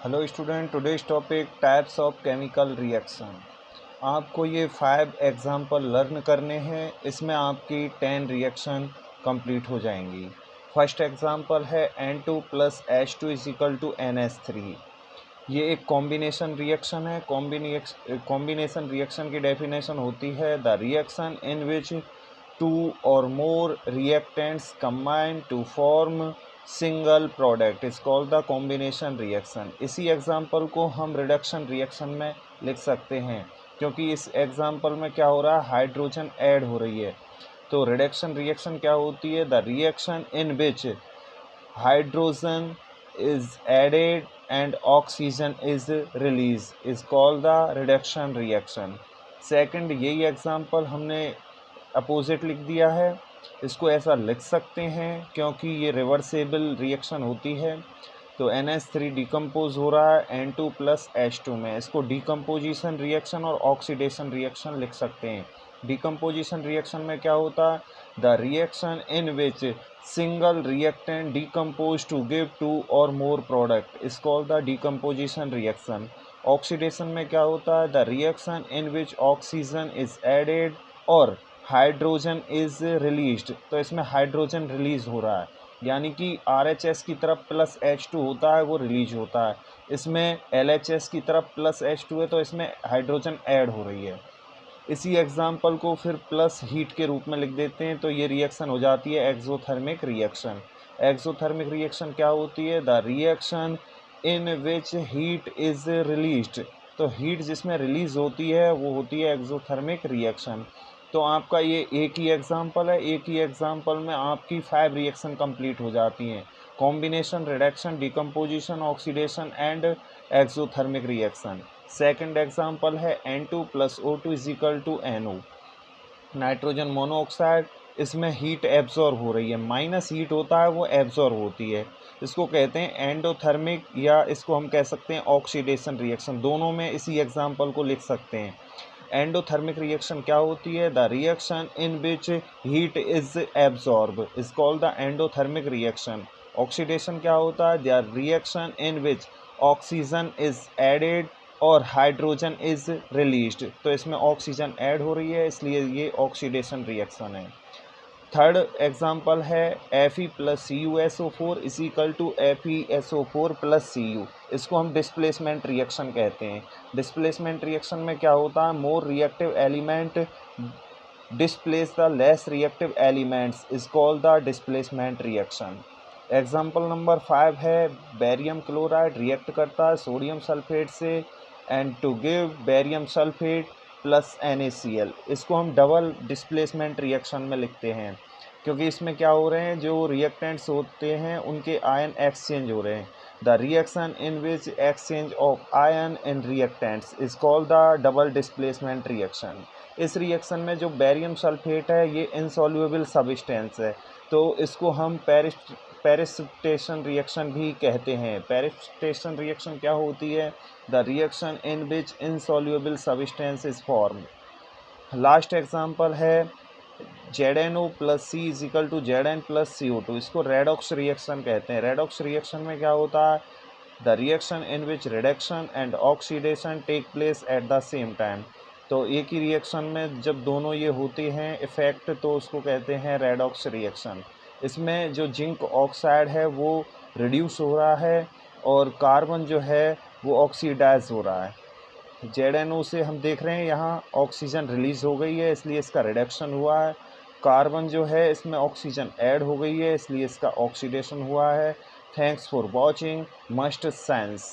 Hello student, today's topic types of chemical reaction. आपको ये 5 example learn करने हैं। इसमें आपकी 10 रिएक्शन कंप्लीट हो जाएंगी। फर्स्ट एग्जांपल है N2 plus H2 is equal to NH3। ये एक कॉम्बिनेशन रिएक्शन है। कॉम्बिनेशन रिएक्शन की डेफिनेशन होती है the reaction in which two और more reactants combine to form single product is called the combination reaction. इसी example को हम रिडक्शन रिएक्शन में लिख सकते हैं, क्योंकि इस एग्जांपल में क्या हो रहा है, हाइड्रोजन ऐड हो रही है। तो रिडक्शन रिएक्शन क्या होती है, the reaction in which hydrogen is added and oxygen is released is called the reduction reaction। Second, यही एग्जांपल हमने अपोजिट लिख दिया है। इसको ऐसा लिख सकते हैं क्योंकि ये रिवर्सेबल रिएक्शन होती है। तो NH3 डिकम्पोज हो रहा है N2 प्लस H2 में। इसको डिकम्पोजिशन रिएक्शन और ऑक्सीडेशन रिएक्शन लिख सकते हैं। डिकम्पोजिशन रिएक्शन में क्या होता है, the reaction in which single reactant decompose to give two और more product is called the decomposition reaction. Oxidation में क्या होता है, the reaction in which oxygen is added और हाइड्रोजन इज रिलीज्ड। तो इसमें हाइड्रोजन रिलीज हो रहा है, यानी कि RHS की तरफ प्लस H2 होता है, वो रिलीज होता है। इसमें LHS की तरफ प्लस H2 है, तो इसमें हाइड्रोजन ऐड हो रही है। इसी एग्जाम्पल को फिर प्लस हीट के रूप में लिख देते हैं, तो ये रिएक्शन हो जाती है एक्सोथर्मिक रिएक्शन। एक्सोथर्मिक रिएक्शन क्या होती है, the reaction in which heat is released. तो हीट जिसमें रिलीज होती है वो होती है एक्सोथर्मिक रिएक्शन। तो आपका ये एक ही एग्जाम्पल है, एक ही एग्जाम्पल में आपकी 5 रिएक्शन कंप्लीट हो जाती हैं। Combination, reduction, decomposition, oxidation and exothermic reaction. Second example है N2 plus O2 is equal to NO, nitrogen monoxide. इसमें हीट एब्जॉर्ब हो रही है, माइनस हीट होता है वो एब्जॉर्ब होती है। इसको कहते हैं एंडोथर्मिक, या इसको हम कह सकते हैं ऑक्सीडेशन रिएक्शन। दोनों में इसी एग्जाम्पल को लिख सकते हैं। एंडोथर्मिक रिएक्शन क्या होती है, the reaction in which heat is absorb is called the endothermic reaction. Oxidation क्या होता है, the reaction in which oxygen is added और हाइड्रोजन इज रिलीज्ड। तो इसमें ऑक्सीजन ऐड हो रही है, इसलिए ये ऑक्सीडेशन रिएक्शन है। थर्ड एग्जाम्पल है Fe plus CuSO4 is equal to FeSO4 plus Cu। इसको हम डिस्प्लेसमेंट रिएक्शन कहते हैं। डिस्प्लेसमेंट रिएक्शन में क्या होता है, more reactive element displace the less reactive elements is called the displacement reaction. Example number 5 है बेरियम क्लोराइड रिएक्ट करता है सोडियम सल्फेट से and to give barium sulphate plus NaCl। इसको हम डबल डिस्प्लेसमेंट रिएक्शन में लिखते हैं, क्योंकि इसमें क्या हो रहे हैं, जो रिएक्टेंट्स होते हैं उनके आयन एक्सचेंज हो रहे हैं। The reaction in which exchange of ion in reactants is called the double displacement reaction. इस रिएक्शन में जो बेरियम सल्फेट है ये इनसॉल्युबल सब्सटेंस है, तो इसको हम पेरिसिपिटेशन रिएक्शन भी कहते हैं। पेरिसिपिटेशन रिएक्शन क्या होती है, the reaction in which insoluble substance is form. Last example है ZnO plus C is equal to Zn plus CO2। इसको रेडॉक्स रिएक्शन कहते हैं। रेडॉक्स रिएक्शन में क्या होता है, the reaction in which reduction and oxidation take place at the same time. तो एक ही रिएक्शन में जब दोनों ये होते हैं इफेक्ट, तो उसको कहते हैं रेडॉक्स रिएक्शन। इसमें जो जिंक ऑक्साइड है वो रिड्यूस हो रहा है और कार्बन जो है वो ऑक्सीडाइज हो रहा है। ZnO से हम देख रहे हैं यहाँ ऑक्सीजन रिलीज हो गई है, इसलिए इसका रिडक्शन हुआ है। कार्बन जो है इसमें ऑक्सीजन ऐड हो गई है, इसलिए इसका ऑक्सीडेशन हुआ है। Thanks for watching must science.